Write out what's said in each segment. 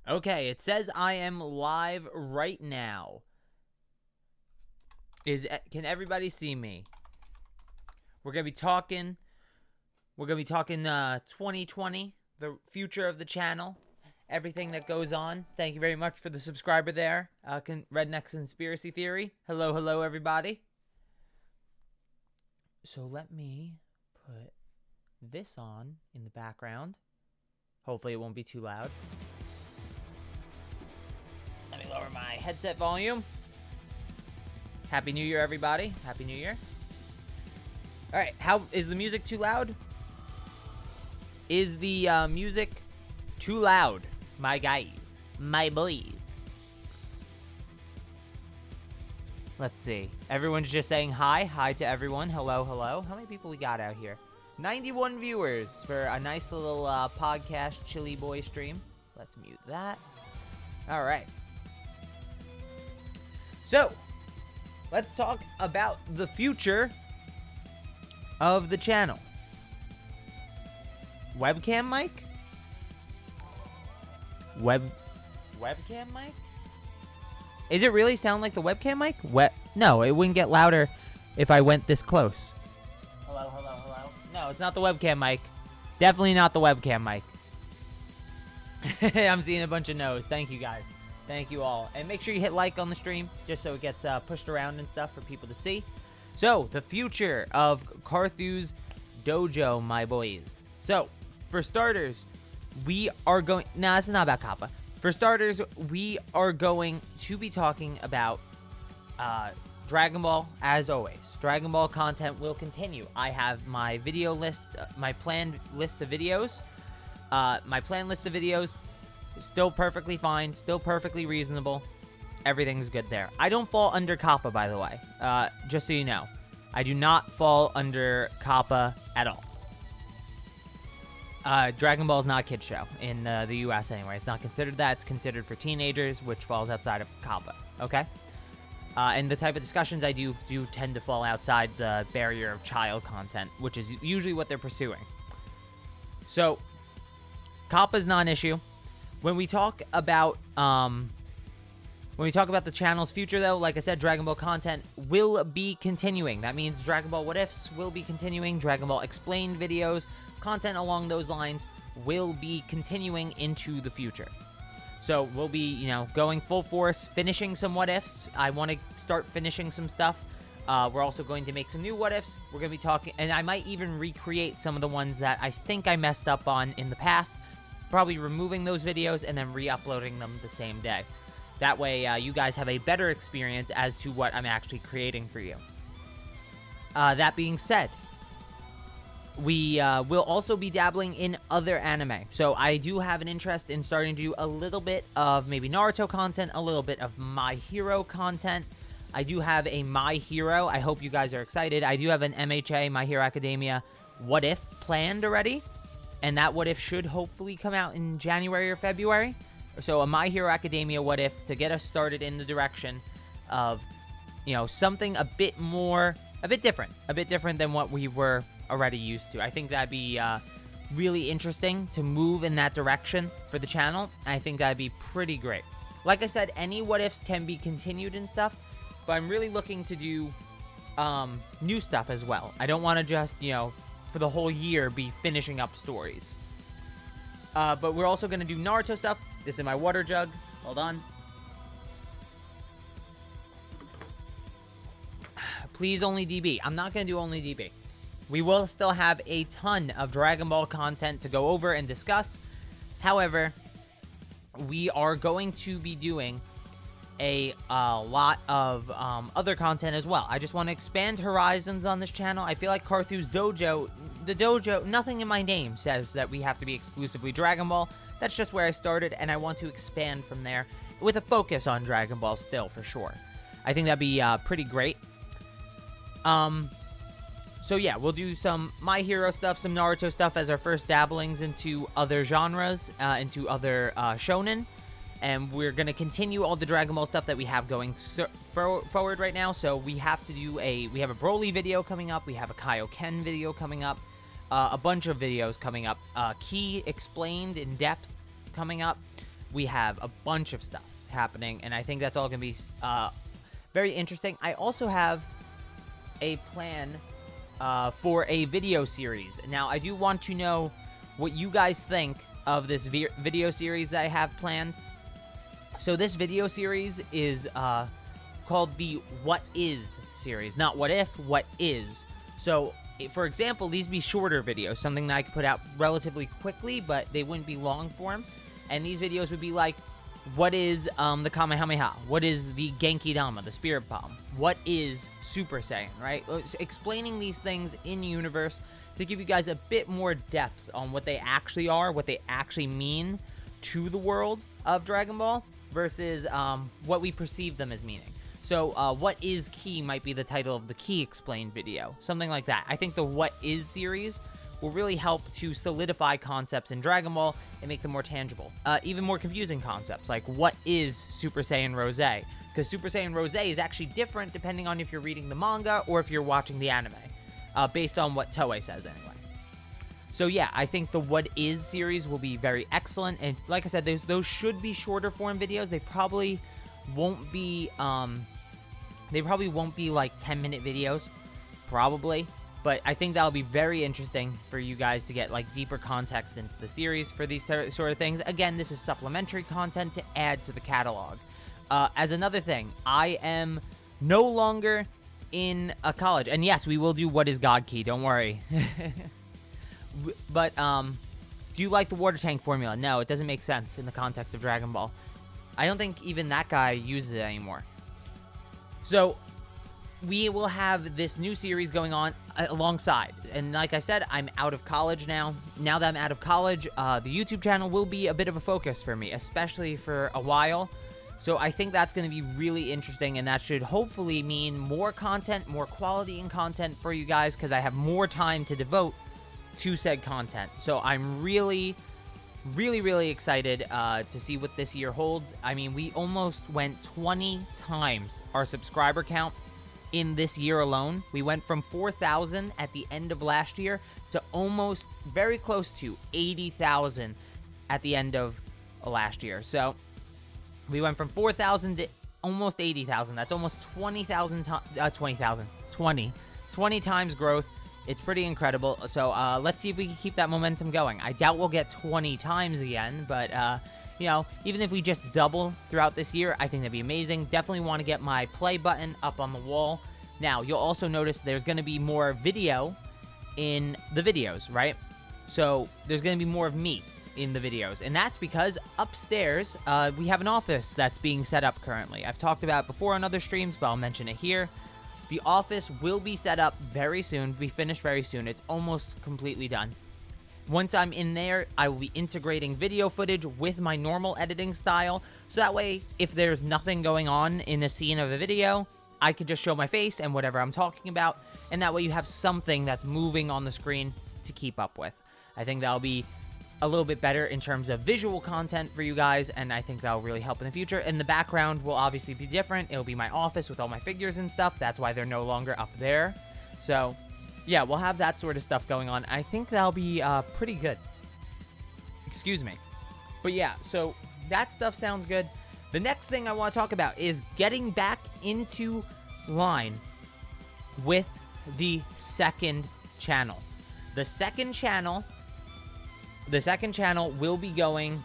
Okay, it says I am live right now. Can everybody see me? We're gonna be talking 2020, the future of the channel, everything that goes on. Thank you very much for the subscriber there. Redneck Conspiracy Theory. Hello, everybody. So let me put this on in the background. Hopefully it won't be too loud. Let me lower my headset volume. Happy New Year, everybody. Happy New Year. All right, how is the music too loud? Is the music too loud, my guys, my boys? Let's see. Everyone's just saying hi. Hi to everyone. Hello. How many people we got out here? 91 viewers for a nice little podcast chili boy stream. Let's mute that. All right. So, let's talk about the future of the channel. Webcam mic? Webcam mic? Is it really sound like the webcam mic? No, it wouldn't get louder if I went this close. Hello. No, it's not the webcam mic. Definitely not the webcam mic. I'm seeing a bunch of no's. Thank you, guys. Thank you all. And make sure you hit like on the stream, just so it gets pushed around and stuff for people to see. So, the future of Carthu's dojo, my boys. So, for starters, we are going... Nah, it's not about Kappa. For starters, we are going to be talking about Dragon Ball, as always. Dragon Ball content will continue. I have my video list, my planned list of videos. My planned list of videos... Still perfectly fine, still perfectly reasonable. Everything's good there. I don't fall under Kappa, by the way. Just so you know. I do not fall under Kappa at all. Dragon Ball is not a kid's show in the US anyway. It's not considered that. It's considered for teenagers, which falls outside of Kappa. Okay? And the type of discussions I do tend to fall outside the barrier of child content, which is usually what they're pursuing. So, Kappa's not an issue. When we talk about the channel's future, though, like I said, Dragon Ball content will be continuing. That means Dragon Ball What Ifs will be continuing. Dragon Ball Explained videos, content along those lines will be continuing into the future. So we'll be, going full force, finishing some What Ifs. I want to start finishing some stuff. We're also going to make some new What Ifs. We're going to be talking, and I might even recreate some of the ones that I think I messed up on in the past. Probably removing those videos and then re-uploading them the same day. That way, you guys have a better experience as to what I'm actually creating for you. That being said, we will also be dabbling in other anime. So I do have an interest in starting to do a little bit of maybe Naruto content, a little bit of My Hero content. I do have a My Hero. I hope you guys are excited. I do have an MHA, My Hero Academia, What If planned already. And that What If should hopefully come out in January or February. So a My Hero Academia What If to get us started in the direction of, something a bit different than what we were already used to. I think that'd be really interesting to move in that direction for the channel. I think that'd be pretty great. Like I said, any What Ifs can be continued and stuff, but I'm really looking to do new stuff as well. I don't want to just, for the whole year be finishing up stories. But we're also going to do Naruto stuff. This is my water jug. Hold on. Please only DB. I'm not going to do only DB. We will still have a ton of Dragon Ball content to go over and discuss. However, we are going to be doing a lot of other content as well. I just want to expand horizons on this channel. I feel like Carthu's dojo, nothing in my name says that we have to be exclusively Dragon Ball. That's just where I started, and I want to expand from there with a focus on Dragon Ball still, for sure. I think that'd be pretty great. So yeah, we'll do some My Hero stuff, some Naruto stuff as our first dabblings into other genres, into other shonen. And we're going to continue all the Dragon Ball stuff that we have going forward right now. So we have to do we have a Broly video coming up. We have a Kaioken video coming up. A bunch of videos coming up. Key explained in depth coming up. we have a bunch of stuff happening, and I think that's all going to be very interesting. I also have a plan for a video series. Now, I do want to know what you guys think of this video series that I have planned. So this video series is called the What Is series. Not what if, what is. So, for example, these be shorter videos, something that I could put out relatively quickly, but they wouldn't be long form. And these videos would be like, what is the Kamehameha? What is the Genki Dama, the Spirit Bomb? What is Super Saiyan, right? Explaining these things in universe to give you guys a bit more depth on what they actually are, what they actually mean to the world of Dragon Ball versus what we perceive them as meaning. So, What Is Ki might be the title of the Ki Explained video, something like that. I think the What Is series will really help to solidify concepts in Dragon Ball and make them more tangible. Even more confusing concepts, like what is Super Saiyan Rose? Because Super Saiyan Rose is actually different depending on if you're reading the manga or if you're watching the anime, based on what Toei says anyway. So yeah, I think the What Is series will be very excellent, and like I said, those should be shorter form videos. They probably won't be, like 10-minute videos, probably. But I think that'll be very interesting for you guys to get like deeper context into the series for these sort of things. Again, this is supplementary content to add to the catalog. As another thing, I am no longer in a college. And yes, we will do What Is God Key, don't worry. But, do you like the water tank formula? No, it doesn't make sense in the context of Dragon Ball. I don't think even that guy uses it anymore. So, we will have this new series going on alongside. And like I said, I'm out of college now. Now that I'm out of college, the YouTube channel will be a bit of a focus for me, especially for a while. So I think that's going to be really interesting, and that should hopefully mean more content, more quality in content for you guys, because I have more time to devote to said content. So I'm really excited to see what this year holds. I mean, we almost went 20 times our subscriber count in this year alone. We went from 4,000 at the end of last year to almost very close to 80,000 at the end of last year. So we went from 4,000 to almost 80,000. That's almost 20 times growth. It's pretty incredible. So let's see if we can keep that momentum going. I doubt we'll get 20 times again, but you know, even if we just double throughout this year, I think that'd be amazing. Definitely want to get my play button up on the wall. Now, you'll also notice there's going to be more video in the videos, right? So there's going to be more of me in the videos, and that's because upstairs we have an office that's being set up currently. I've talked about it before on other streams, but I'll mention it here. The office will be set up very soon, be finished very soon. It's almost completely done. Once I'm in there, I will be integrating video footage with my normal editing style, so that way, if there's nothing going on in a scene of a video, I could just show my face and whatever I'm talking about, and that way you have something that's moving on the screen to keep up with. I think that'll be a little bit better in terms of visual content for you guys, and I think that'll really help in the future. And the background will obviously be different. It'll be my office with all my figures and stuff. That's why they're no longer up there. So yeah, we'll have that sort of stuff going on. I think that'll be pretty good. Excuse me. But yeah, so that stuff sounds good. The next thing I want to talk about is getting back into line with the second channel. The second channel will be going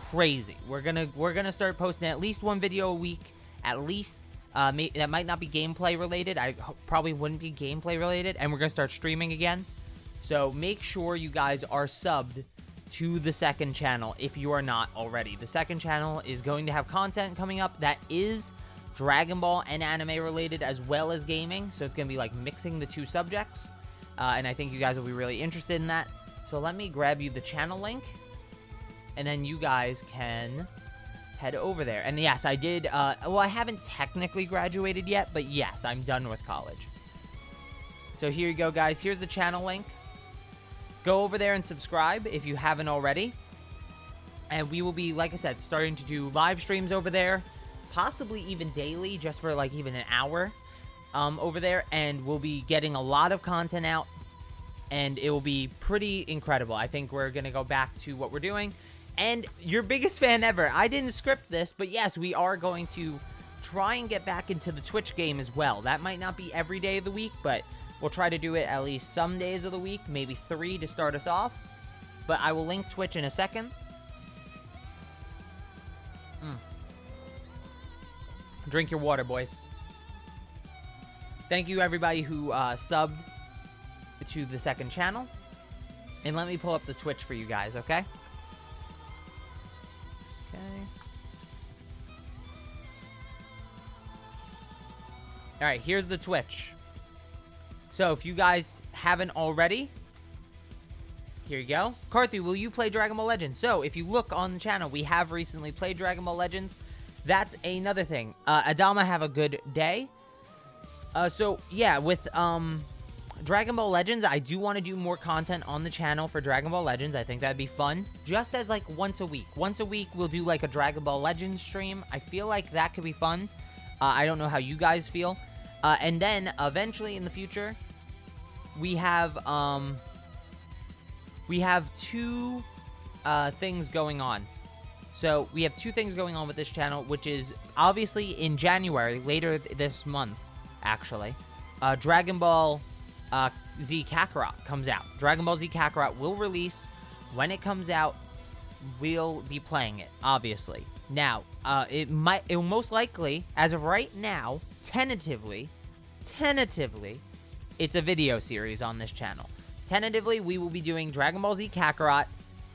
crazy. We're gonna start posting at least one video a week, at least. That might not be gameplay related. I probably wouldn't be gameplay related, and we're gonna start streaming again. So make sure you guys are subbed to the second channel if you are not already. The second channel is going to have content coming up that is Dragon Ball and anime related, as well as gaming. So it's gonna be like mixing the two subjects, and I think you guys will be really interested in that. So let me grab you the channel link, and then you guys can head over there. And yes, I did, well, I haven't technically graduated yet, but yes, I'm done with college. So here you go, guys. Here's the channel link. Go over there and subscribe if you haven't already. And we will be, like I said, starting to do live streams over there, possibly even daily, just for like even an hour over there. And we'll be getting a lot of content out, and it will be pretty incredible. I think we're going to go back to what we're doing And your biggest fan ever. I didn't script this, but yes, we are going to try and get back into the Twitch game as well. That might not be every day of the week, but we'll try to do it at least some days of the week, maybe 3 to start us off. But I will link Twitch in a second. Drink your water, boys. Thank you, everybody who subbed to the second channel. And let me pull up the Twitch for you guys, okay? Okay. Alright, here's the Twitch. So, if you guys haven't already, here you go. Carthu, will you play Dragon Ball Legends? So, if you look on the channel, we have recently played Dragon Ball Legends. That's another thing. Adama, have a good day. So, yeah, with Dragon Ball Legends, I do want to do more content on the channel for Dragon Ball Legends. I think that'd be fun. Just as, like, once a week. Once a week, we'll do, like, a Dragon Ball Legends stream. I feel like that could be fun. I don't know how you guys feel. And then, eventually, in the future, we have two things going on. So, we have 2 things going on with this channel, which is, obviously, in January, later this month, actually, Dragon Ball Z Kakarot comes out. Dragon Ball Z Kakarot will release. When it comes out, we'll be playing it, obviously. Now, it will most likely, as of right now, tentatively, it's a video series on this channel. Tentatively, we will be doing Dragon Ball Z Kakarot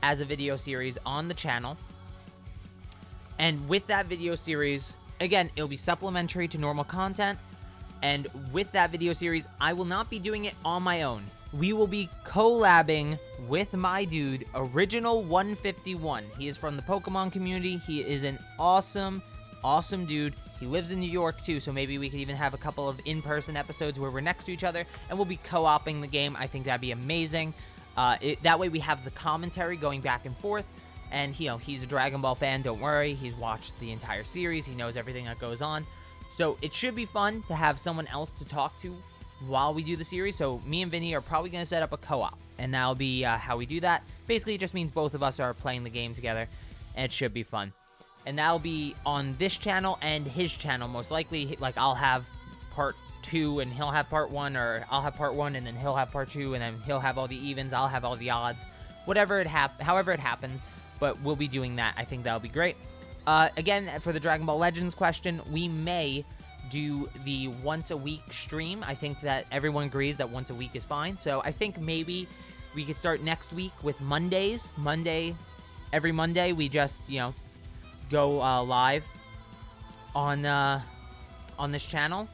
as a video series on the channel. And with that video series, again, it'll be supplementary to normal content. And with that video series, I will not be doing it on my own. We will be collabing with my dude, Original 151. He is from the Pokemon community. He is an awesome dude. He lives in New York too, so maybe we could even have a couple of in-person episodes where we're next to each other, and we'll be co-oping the game. I think that'd be amazing. That way we have the commentary going back and forth. And, he's a Dragon Ball fan, don't worry. He's watched the entire series. He knows everything that goes on. So, it should be fun to have someone else to talk to while we do the series. So, me and Vinny are probably going to set up a co-op. And that'll be how we do that. Basically, it just means both of us are playing the game together. And it should be fun. And that'll be on this channel and his channel, most likely. Like, I'll have part 2 and he'll have part 1. Or I'll have part 1 and then he'll have part 2. And then he'll have all the evens. I'll have all the odds. However it happens. But we'll be doing that. I think that'll be great. Again, for the Dragon Ball Legends question, we may do the once a week stream. I think that everyone agrees that once a week is fine. So I think maybe we could start next week with Mondays. Every Monday, we just, go live on this channel.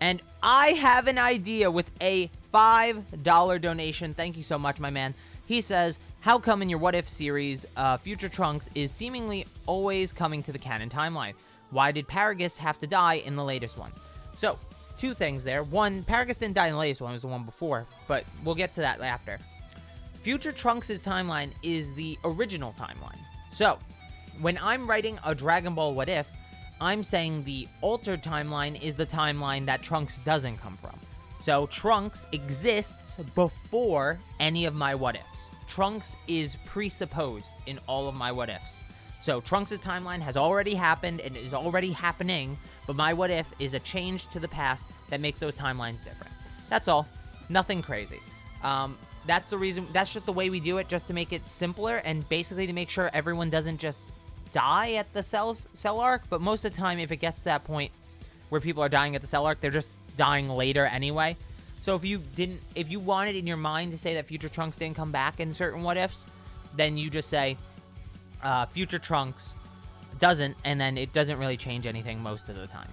And I have an idea with a $5 donation. Thank you so much, my man. He says, how come in your What If series, Future Trunks is seemingly always coming to the canon timeline? Why did Paragus have to die in the latest one? So, 2 things there. One, Paragus didn't die in the latest one, it was the one before, but we'll get to that after. Future Trunks' timeline is the original timeline. So, when I'm writing a Dragon Ball What If, I'm saying the altered timeline is the timeline that Trunks doesn't come from. So, Trunks exists before any of my What Ifs. Trunks is presupposed in all of my What Ifs. So, Trunks' timeline has already happened and is already happening, but my What If is a change to the past that makes those timelines different. That's all. Nothing crazy. That's the reason, that's just the way we do it, just to make it simpler and basically to make sure everyone doesn't just die at the cell arc, but most of the time, if it gets to that point where people are dying at the cell arc, they're just dying later anyway. So if you wanted in your mind to say that Future Trunks didn't come back in certain What Ifs, then you just say Future Trunks doesn't, and then it doesn't really change anything most of the time.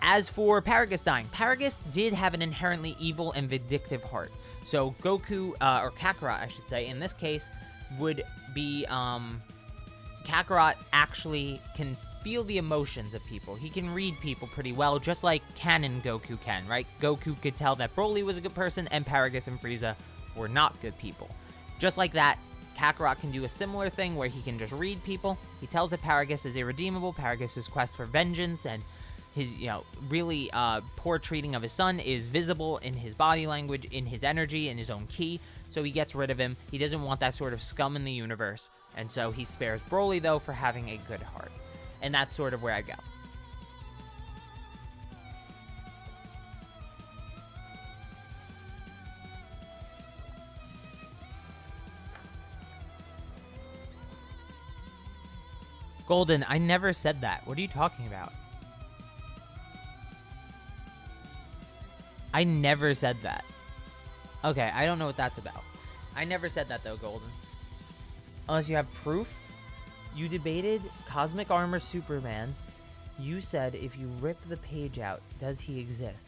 As for Paragus dying, Paragus did have an inherently evil and vindictive heart. So Goku, or Kakarot, I should say, in this case, would be, Kakarot actually can feel the emotions of people. He can read people pretty well, just like Canon Goku can, right? Goku could tell that Broly was a good person, and Paragus and Frieza were not good people. Just like that, Kakarot can do a similar thing where he can just read people. He tells that Paragus is irredeemable, Paragus' quest for vengeance, and his, really poor treating of his son is visible in his body language, in his energy, in his own ki. So he gets rid of him. He doesn't want that sort of scum in the universe. And so he spares Broly, though, for having a good heart. And that's sort of where I go. Golden, I never said that. What are you talking about? I never said that. Okay, I don't know what that's about. I never said that, though, Golden. Unless you have proof. You debated Cosmic Armor Superman. You said if you rip the page out, does he exist?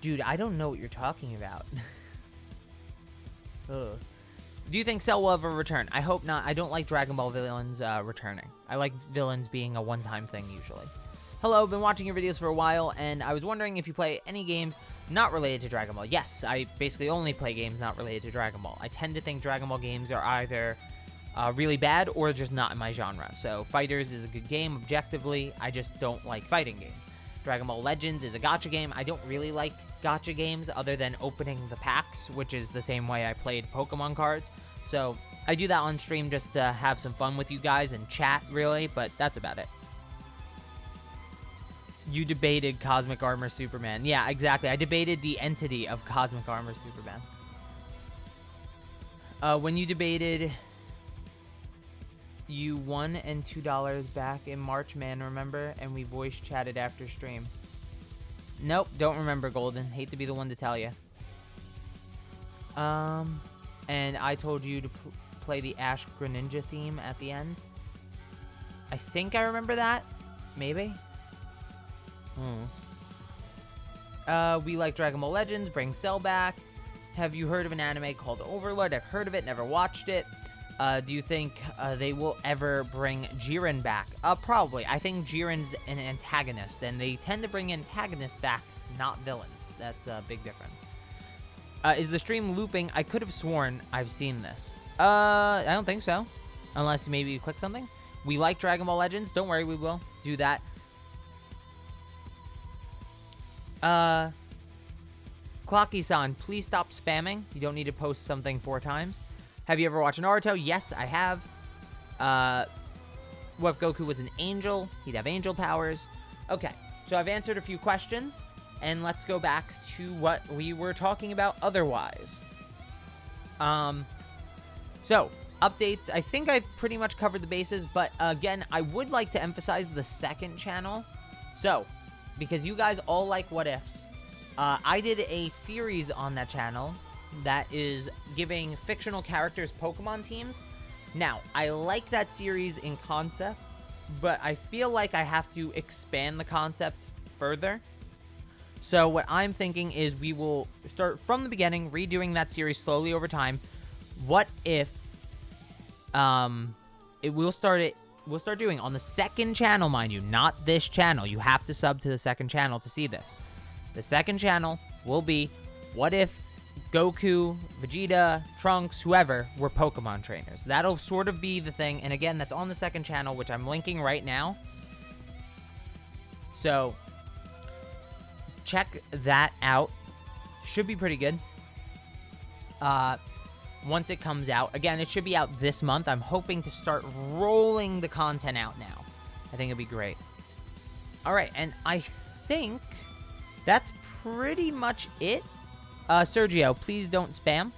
Dude, I don't know what you're talking about. Ugh. Do you think Cell will ever return? I hope not. I don't like Dragon Ball villains returning. I like villains being a one-time thing, usually. Hello, been watching your videos for a while, and I was wondering if you play any games not related to Dragon Ball. Yes, I basically only play games not related to Dragon Ball. I tend to think Dragon Ball games are either really bad or just not in my genre. So, Fighters is a good game, objectively. I just don't like fighting games. Dragon Ball Legends is a gacha game. I don't really like gacha games other than opening the packs, which is the same way I played Pokemon cards. So I do that on stream just to have some fun with you guys and chat, really, but that's about it. You debated Cosmic Armor Superman. Yeah, exactly. I debated the entity of Cosmic Armor Superman. When you debated, you $1 and $2 back in March, man, remember? And we voice chatted after stream. Nope, don't remember, Golden. Hate to be the one to tell you. And I told you to play the Ash Greninja theme at the end. I think I remember that. Maybe. We like Dragon Ball Legends. Bring Cell back. Have you heard of an anime called Overlord? I've heard of it, never watched it. Do you think they will ever bring Jiren back? Probably. I think Jiren's an antagonist, and they tend to bring antagonists back, not villains. That's a big difference. Is the stream looping? I could have sworn I've seen this. I don't think so. Unless maybe you click something. We like Dragon Ball Legends. Don't worry, we will do that. Clocky-san, please stop spamming. You don't need to post something 4 times. Have you ever watched Naruto? Yes, I have. What if Goku was an angel? He'd have angel powers. Okay, so I've answered a few questions. And let's go back to what we were talking about otherwise. So, updates. I think I've pretty much covered the bases. But, again, I would like to emphasize the second channel. So, because you guys all like what ifs. I did a series on that channel that is giving fictional characters Pokemon teams. Now, I like that series in concept, but I feel like I have to expand the concept further. So what I'm thinking is we will start from the beginning, redoing that series slowly over time. What if we'll start doing on the second channel, mind you, not this channel. You have to sub to the second channel to see this. The second channel will be what if Goku, Vegeta, Trunks, whoever were Pokemon trainers. That'll sort of be the thing. And again, that's on the second channel, which I'm linking right now. So check that out. Should be pretty good. Once it comes out. Again, it should be out this month. I'm hoping to start rolling the content out now. I think it'd be great. Alright, and I think that's pretty much it. Sergio, please don't spam.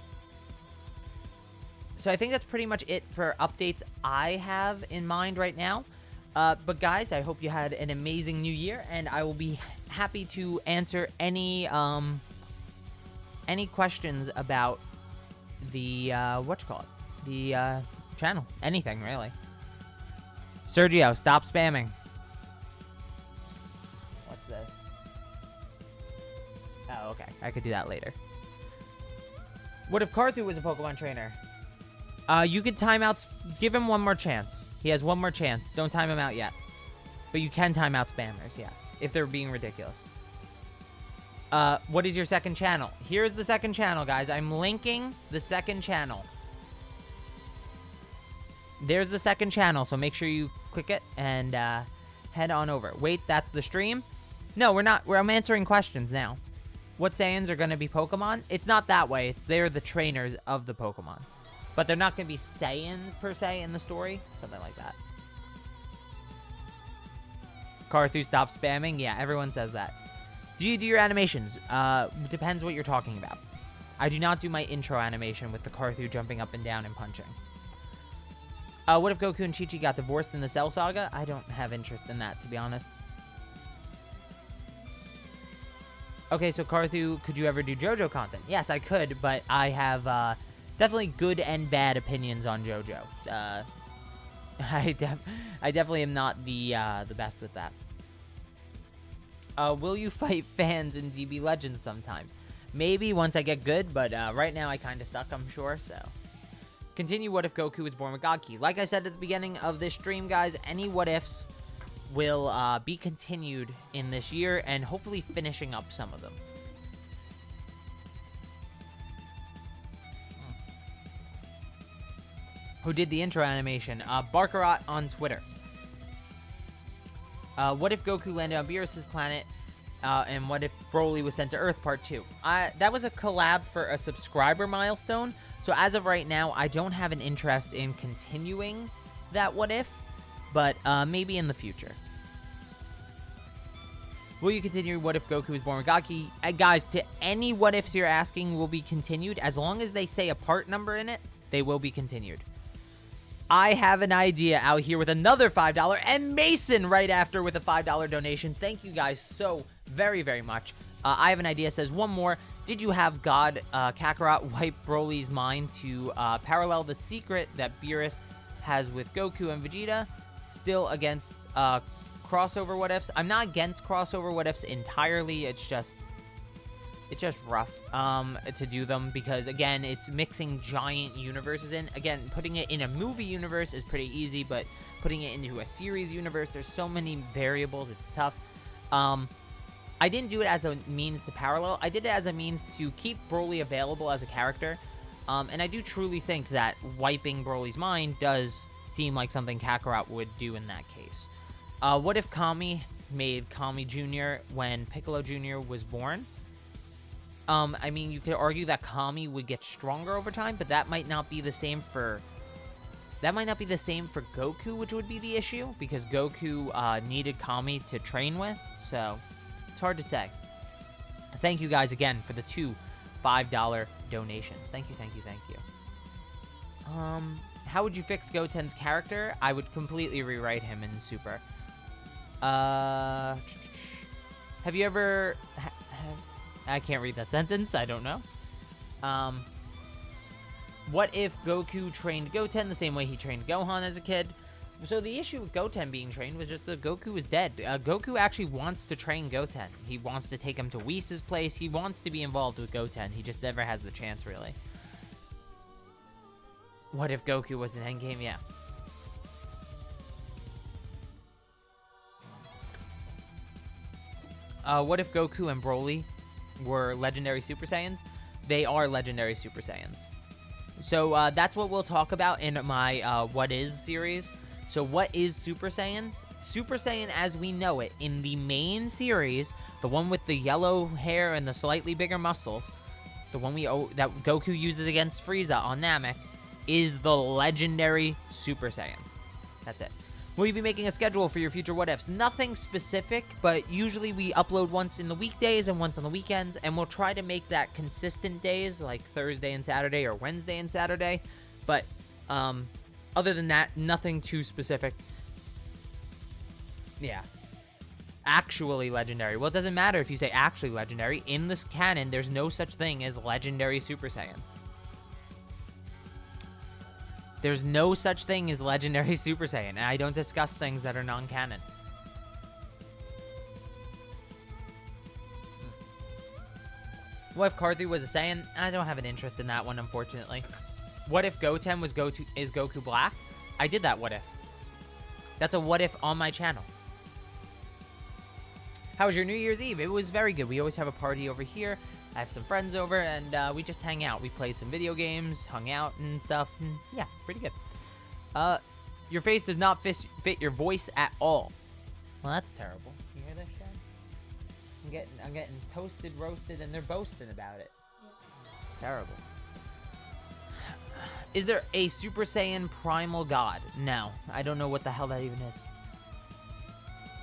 So I think that's pretty much it for updates I have in mind right now. But guys, I hope you had an amazing new year, and I will be happy to answer any questions about the the channel. Anything really. Sergio, stop spamming. What's this? Oh, okay. I could do that later. What if Carthu was a Pokemon trainer? You could time out. Give him one more chance. He has one more chance. Don't time him out yet. But you can time out spammers, yes. If they're being ridiculous. What is your second channel? Here's the second channel, guys. I'm linking the second channel. There's the second channel, so make sure you click it and head on over. Wait, that's the stream? No, we're not. I'm answering questions now. What Saiyans are going to be Pokemon? It's not that way. It's they're the trainers of the Pokemon. But they're not going to be Saiyans, per se, in the story. Something like that. Carthu, stop spamming. Yeah, everyone says that. Do you do your animations? Depends what you're talking about. I do not do my intro animation with the Carthu jumping up and down and punching. What if Goku and Chi-Chi got divorced in the Cell Saga? I don't have interest in that, to be honest. Okay, so Carthu, could you ever do JoJo content? Yes, I could, but I have definitely good and bad opinions on JoJo. I definitely am not the best with that. Will you fight fans in DB Legends sometimes? Maybe once I get good, but right now I kind of suck, I'm sure, so. Continue What If Goku was born with God Ki. Like I said at the beginning of this stream, guys, any what ifs will be continued in this year and hopefully finishing up some of them. Who did the intro animation? Barkarat on Twitter. What if Goku landed on Beerus' planet? And what if Broly was sent to Earth Part 2? That was a collab for a subscriber milestone. So as of right now, I don't have an interest in continuing that what if. But maybe in the future. Will you continue What If Goku was born with God Ki? Guys, to any what ifs you're asking will be continued. As long as they say a part number in it, they will be continued. I have an idea out here with another $5, and Mason right after with a $5 donation. Thank you guys so very, very much. I have an idea. It says one more. Did you have God Kakarot wipe Broly's mind to parallel the secret that Beerus has with Goku and Vegeta? Still against crossover what ifs. I'm not against crossover what ifs entirely. It's just rough to do them because, again, it's mixing giant universes in. Again, putting it in a movie universe is pretty easy, but putting it into a series universe, there's so many variables, it's tough. I didn't do it as a means to parallel. I did it as a means to keep Broly available as a character. And I do truly think that wiping Broly's mind does seem like something Kakarot would do in that case. What if Kami made Kami Jr. when Piccolo Jr. was born? I mean, you could argue that Kami would get stronger over time, but that might not be the same for... That might not be the same for Goku, which would be the issue, because Goku needed Kami to train with, so it's hard to say. Thank you guys again for the two $5 donations. Thank you, thank you, thank you. How would you fix Goten's character? I would completely rewrite him in Super. Have you ever... I can't read that sentence. I don't know. What if Goku trained Goten the same way he trained Gohan as a kid? So the issue with Goten being trained was just that Goku was dead. Goku actually wants to train Goten. He wants to take him to Whis' place. He wants to be involved with Goten. He just never has the chance, really. What if Goku was an endgame? Yeah. What if Goku and Broly were legendary Super Saiyans? They are legendary Super Saiyans. So that's what we'll talk about in my What Is series. So what is Super Saiyan? Super Saiyan as we know it in the main series, the one with the yellow hair and the slightly bigger muscles, the one that Goku uses against Frieza on Namek, is the legendary Super Saiyan. That's it. Will you be making a schedule for your future what ifs? Nothing specific, but usually we upload once in the weekdays and once on the weekends, and we'll try to make that consistent days, like Thursday and Saturday or Wednesday and Saturday. But other than that, nothing too specific. Yeah. Actually legendary. Well, it doesn't matter if you say actually legendary. In this canon, there's no such thing as legendary Super Saiyan. There's no such thing as legendary Super Saiyan, and I don't discuss things that are non-canon. What if Carthu was a Saiyan? I don't have an interest in that one, unfortunately. What if Goten is Goku Black? I did that what if. That's a what if on my channel. How was your New Year's Eve? It was very good. We always have a party over here. I have some friends over, and we just hang out. We played some video games, hung out, and stuff. And yeah, pretty good. Your face does not fit your voice at all. Well, that's terrible. You hear this, Chad? I'm getting toasted, roasted, and they're boasting about it. Terrible. Is there a Super Saiyan primal god? No, I don't know what the hell that even is.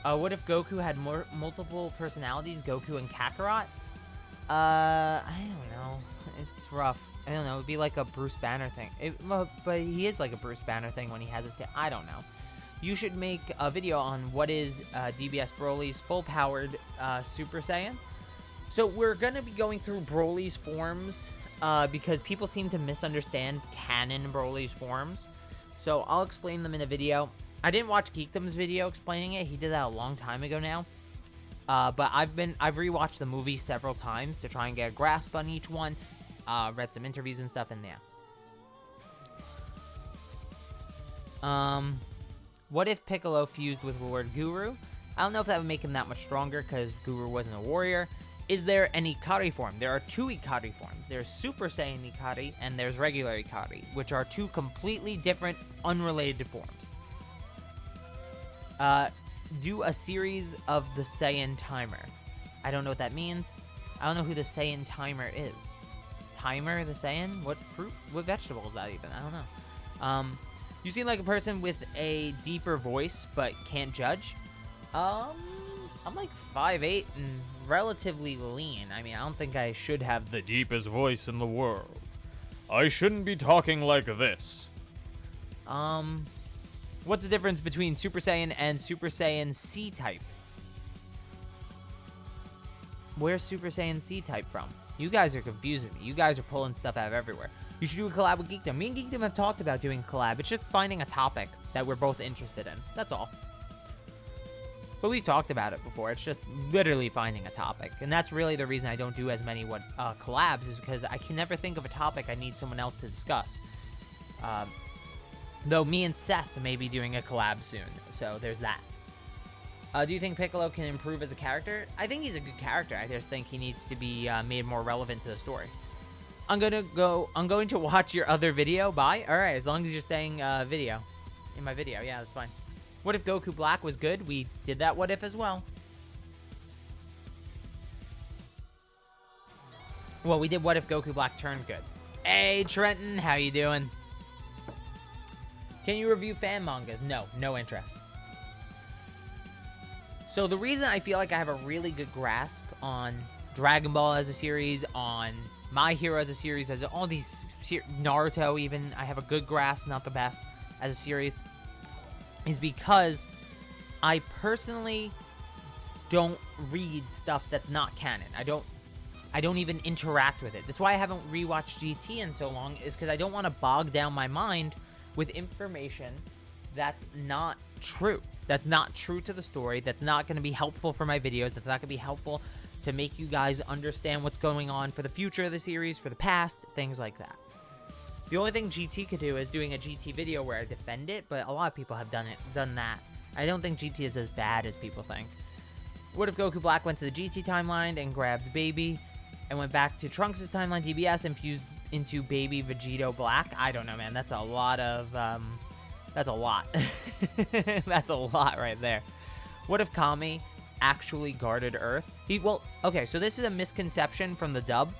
What if Goku had multiple personalities, Goku and Kakarot? I don't know. It's rough. I don't know. It'd be like a Bruce Banner thing. But he is like a Bruce Banner thing when he has his tail. I don't know. You should make a video on what is DBS Broly's full-powered Super Saiyan. So we're going to be going through Broly's forms because people seem to misunderstand Canon Broly's forms. So I'll explain them in a video. I didn't watch Geekdom's video explaining it. He did that a long time ago now. But I've rewatched the movie several times to try and get a grasp on each one. Read some interviews and stuff in there. What if Piccolo fused with Lord Guru? I don't know if that would make him that much stronger because Guru wasn't a warrior. Is there an Ikari form? There are two Ikari forms. There's Super Saiyan Ikari and there's regular Ikari, which are two completely different, unrelated forms. Do a series of the Saiyan timer. I don't know what that means. I don't know who the Saiyan timer is. Timer, the Saiyan? What fruit? What vegetable is that even? I don't know. You seem like a person with a deeper voice, but can't judge. I'm like 5'8" and relatively lean. I mean, I don't think I should have the deepest voice in the world. I shouldn't be talking like this. What's the difference between Super Saiyan and Super Saiyan C-type? Where's Super Saiyan C-type from? You guys are confusing me. You guys are pulling stuff out of everywhere. You should do a collab with Geekdom. Me and Geekdom have talked about doing a collab. It's just finding a topic that we're both interested in. That's all. But we've talked about it before. It's just literally finding a topic. And that's really the reason I don't do as many collabs, is because I can never think of a topic I need someone else to discuss. Though me and Seth may be doing a collab soon. So there's that. Do you think Piccolo can improve as a character? I think he's a good character. I just think he needs to be made more relevant to the story. I'm going to watch your other video. Bye. Alright, as long as you're staying in my video. Yeah, that's fine. What if Goku Black was good? We did that what if as well. Well, we did what if Goku Black turned good. Hey, Trenton, how you doing? Can you review fan mangas? No interest. So the reason I feel like I have a really good grasp on Dragon Ball as a series, on My Hero as a series, as all these Naruto even, I have a good grasp, not the best, as a series, is because I personally don't read stuff that's not canon. I don't even interact with it. That's why I haven't rewatched GT in so long, is because I don't want to bog down my mind with information that's not true. That's not true to the story. That's not going to be helpful for my videos. That's not going to be helpful to make you guys understand what's going on for the future of the series, for the past, things like that. The only thing GT could do is doing a GT video where I defend it, but a lot of people have done that. I don't think GT is as bad as people think. What if Goku Black went to the GT timeline and grabbed Baby and went back to Trunks' timeline DBS and fused into Baby Vegito Black? I don't know, man. That's a lot of, that's a lot. That's a lot right there. What if Kami actually guarded Earth? Well, okay, so this is a misconception from the dub.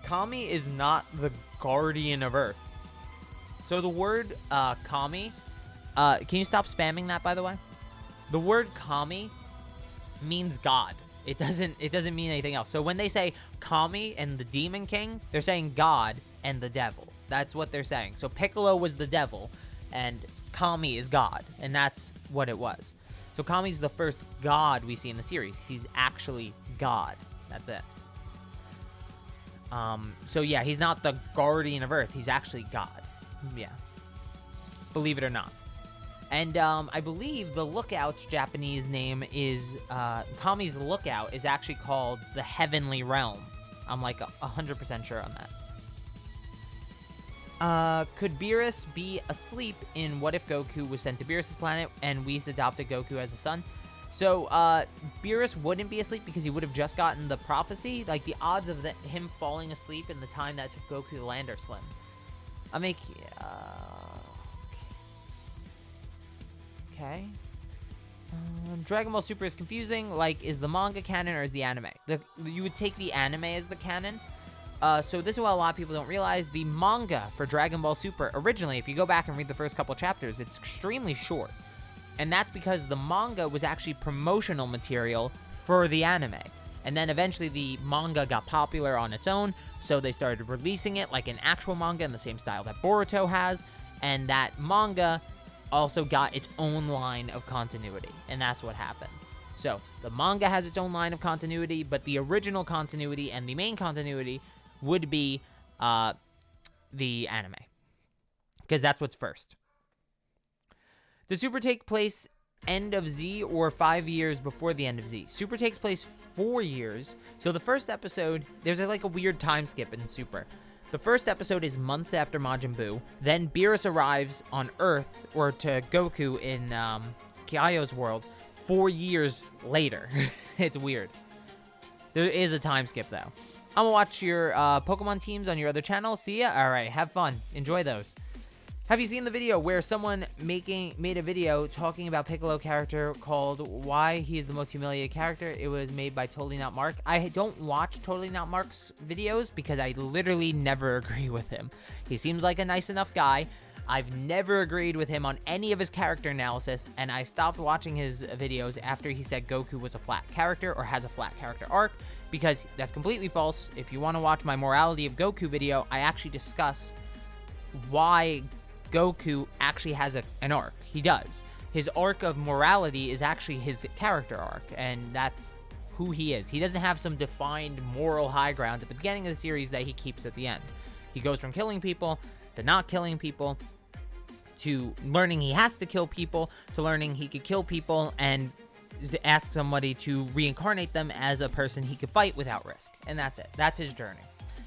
Kami is not the guardian of Earth. So the word Kami, can you stop spamming that, by the way? The word Kami means God. It doesn't mean anything else. So when they say Kami and the Demon King, they're saying God and the devil. That's what they're saying. So Piccolo was the devil and Kami is God, and that's what it was. So Kami's the first God we see in the series. He's actually God. That's it. So yeah, he's not the guardian of Earth. He's actually God. Yeah. Believe it or not. And I believe the Lookout's Japanese name is, Kami's Lookout is actually called the Heavenly Realm. I'm like 100% sure on that. Could Beerus be asleep in What If Goku was sent to Beerus' planet and Whis adopted Goku as a son? So, Beerus wouldn't be asleep because he would have just gotten the prophecy. Like, the odds of him falling asleep in the time that took Goku to land are slim. I'll make... Okay. Dragon Ball Super is confusing. Like, is the manga canon or is the anime? You would take the anime as the canon. So this is what a lot of people don't realize. The manga for Dragon Ball Super, originally, if you go back and read the first couple chapters, it's extremely short. And that's because the manga was actually promotional material for the anime. And then eventually the manga got popular on its own, so they started releasing it like an actual manga in the same style that Boruto has. And that manga also got its own line of continuity. And that's what happened. So the manga has its own line of continuity, but the original continuity and the main continuity would be the anime, because that's what's first. Does Super take place end of Z or 5 years before the end of Z? Super takes place 4 years. So the first episode, there's like a weird time skip in Super. The first episode is months after Majin Buu. Then Beerus arrives on Earth, or to Goku in Kaiyo's world, 4 years later. It's weird. There is a time skip, though. I'm gonna watch your Pokemon teams on your other channel. See ya. All right, have fun. Enjoy those. Have you seen the video where someone made a video talking about Piccolo character called Why He is the Most Humiliated Character? It was made by Totally Not Mark. I don't watch Totally Not Mark's videos because I literally never agree with him. He seems like a nice enough guy. I've never agreed with him on any of his character analysis, and I stopped watching his videos after he said Goku was a flat character or has a flat character arc, because that's completely false. If you want to watch my Morality of Goku video, I actually discuss why Goku actually has an arc. He does. His arc of morality is actually his character arc, and that's who he is. He doesn't have some defined moral high ground at the beginning of the series that he keeps at the end. He goes from killing people to not killing people, to learning he has to kill people, to learning he could kill people and ask somebody to reincarnate them as a person he could fight without risk. And that's it. That's his journey.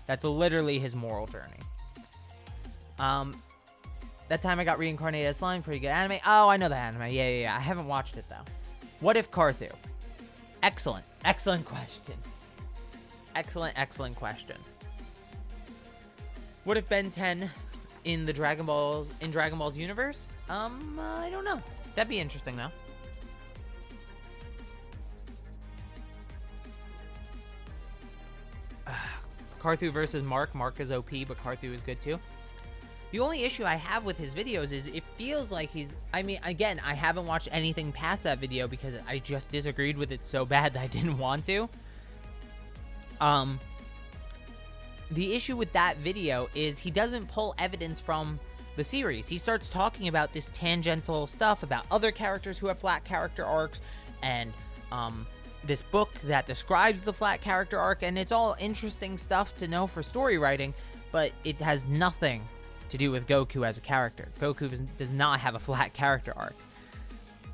That's literally his moral journey. That time I got reincarnated as slime, pretty good anime. Oh, I know the anime. Yeah. I haven't watched it, though. What if Carthu? Excellent question. Excellent question. What if Ben 10 in the Dragon Ball's universe? I don't know. That'd be interesting, though. Carthu versus Mark. Mark is OP, but Carthu is good, too. The only issue I have with his videos is it feels like I mean, again, I haven't watched anything past that video because I just disagreed with it so bad that I didn't want to. The issue with that video is he doesn't pull evidence from the series. He starts talking about this tangential stuff about other characters who have flat character arcs, and this book that describes the flat character arc, and it's all interesting stuff to know for story writing, but it has nothing to do with Goku as a character. Goku does not have a flat character arc.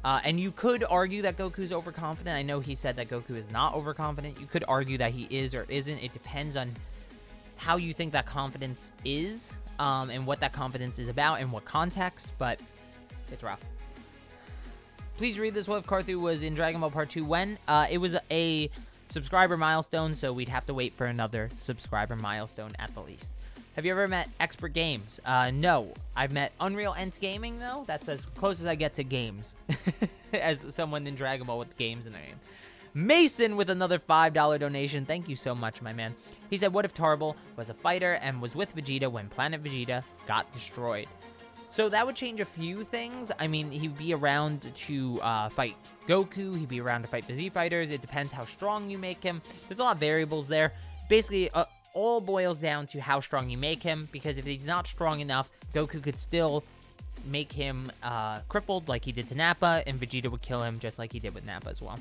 And you could argue that Goku's overconfident. I know he said that Goku is not overconfident. You could argue that he is or isn't. It depends on how you think that confidence is, and what that confidence is about, and what context, but it's rough. Please read this. What if Carthu was in Dragon Ball Part 2 when? It was a subscriber milestone, so we'd have to wait for another subscriber milestone at the least. Have you ever met Expert Games? No. I've met Unreal Ent Gaming, though. That's as close as I get to games. As someone in Dragon Ball with games in their name. Mason with another $5 donation. Thank you so much, my man. He said, what if Tarble was a fighter and was with Vegeta when Planet Vegeta got destroyed? So that would change a few things. I mean, he'd be around to fight Goku. He'd be around to fight the Z Fighters. It depends how strong you make him. There's a lot of variables there. Basically, all boils down to how strong you make him, because if he's not strong enough, Goku could still make him crippled like he did to Nappa, and Vegeta would kill him just like he did with Nappa as well.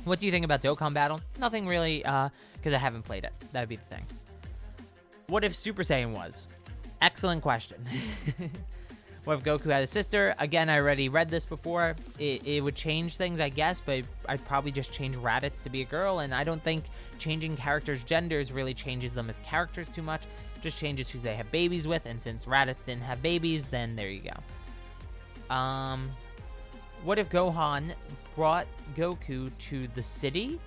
What do you think about Dokkan Battle? Nothing really, because I haven't played it. That'd be the thing. What if Super Saiyan was? Excellent question. What if Goku had a sister? Again, I already read this before. It would change things, I guess, but I'd probably just change Raditz to be a girl, and I don't think changing characters' genders really changes them as characters too much. It just changes who they have babies with, and since Raditz didn't have babies, then there you go. What if Gohan brought Goku to the city?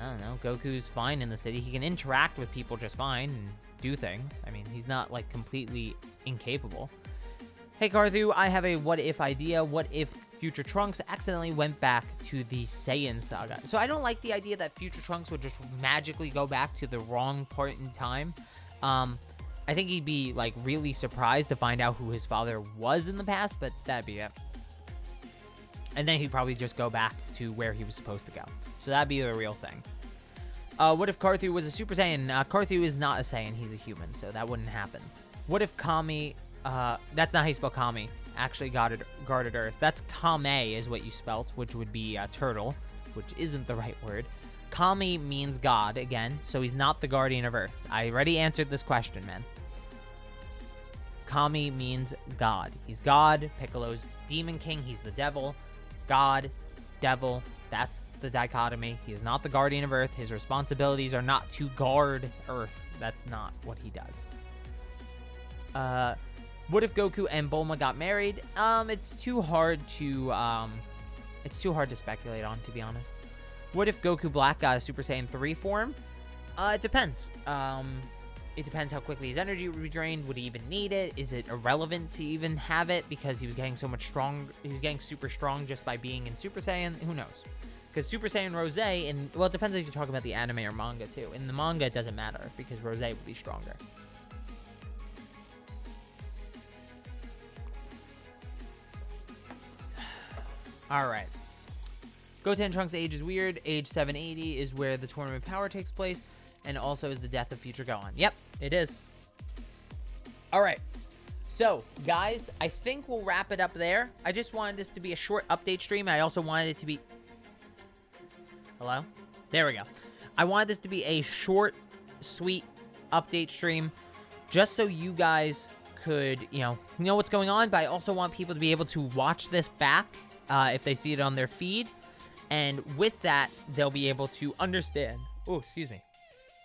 I don't know. Goku's fine in the city. He can interact with people just fine and do things. I mean, he's not, like, completely incapable. Hey Carthu, I have a what if idea. What if Future Trunks accidentally went back to the Saiyan saga? So I don't like the idea that Future Trunks would just magically go back to the wrong point in time. I think he'd be, like, really surprised to find out who his father was in the past, but that'd be it. And then he'd probably just go back to where he was supposed to go. So that'd be the real thing. What if Carthu was a Super Saiyan? Carthu is not a Saiyan, he's a human, so that wouldn't happen. What if Kami, that's not how you spell Kami, actually guarded Earth. That's Kame is what you spelt, which would be turtle, which isn't the right word. Kami means God, again, so he's not the guardian of Earth. I already answered this question, man. Kami means God. He's God. Piccolo's Demon King. He's the devil. God, devil, that's the dichotomy. He is not the guardian of Earth. His responsibilities are not to guard Earth. That's not what he does. What if Goku and Bulma got married? It's too hard to speculate on, to be honest. What if Goku Black got a Super Saiyan 3 form? It depends. It depends how quickly his energy would be drained. Would he even need it? Is it irrelevant to even have it because he was getting so much strong? He was getting super strong just by being in Super Saiyan. Who knows? Because Super Saiyan Rose, well, it depends if you're talking about the anime or manga too. In the manga, it doesn't matter because Rose would be stronger. All right. Goten Trunks' age is weird. Age 780 is where the tournament power takes place, and also is the death of future Gohan. Yep, it is. All right. So, guys, I think we'll wrap it up there. I just wanted this to be a short update stream. I also wanted it to be... Hello? There we go. I wanted this to be a short, sweet update stream just so you guys could, know what's going on, but I also want people to be able to watch this back if they see it on their feed. And with that, they'll be able to understand. Oh, excuse me.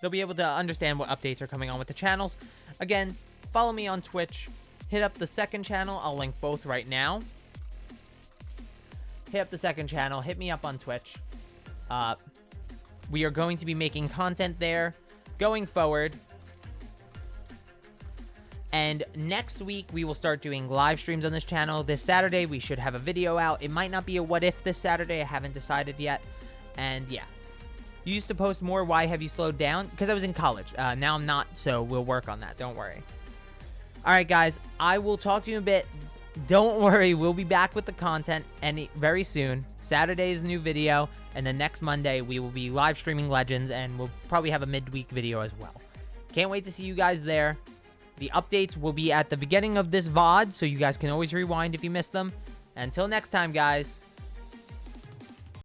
They'll be able to understand what updates are coming on with the channels. Again, follow me on Twitch. Hit up the second channel. I'll link both right now. Hit up the second channel. Hit me up on Twitch. We are going to be making content there going forward. And next week, we will start doing live streams on this channel. This Saturday, we should have a video out. It might not be a what if this Saturday. I haven't decided yet. And yeah. You used to post more. Why have you slowed down? Because I was in college. Now I'm not, so we'll work on that. Don't worry. All right, guys. I will talk to you in a bit. Don't worry. We'll be back with the content very soon. Saturday's new video. And then next Monday, we will be live streaming Legends. And we'll probably have a midweek video as well. Can't wait to see you guys there. The updates will be at the beginning of this VOD, so you guys can always rewind if you missed them. Until next time, guys.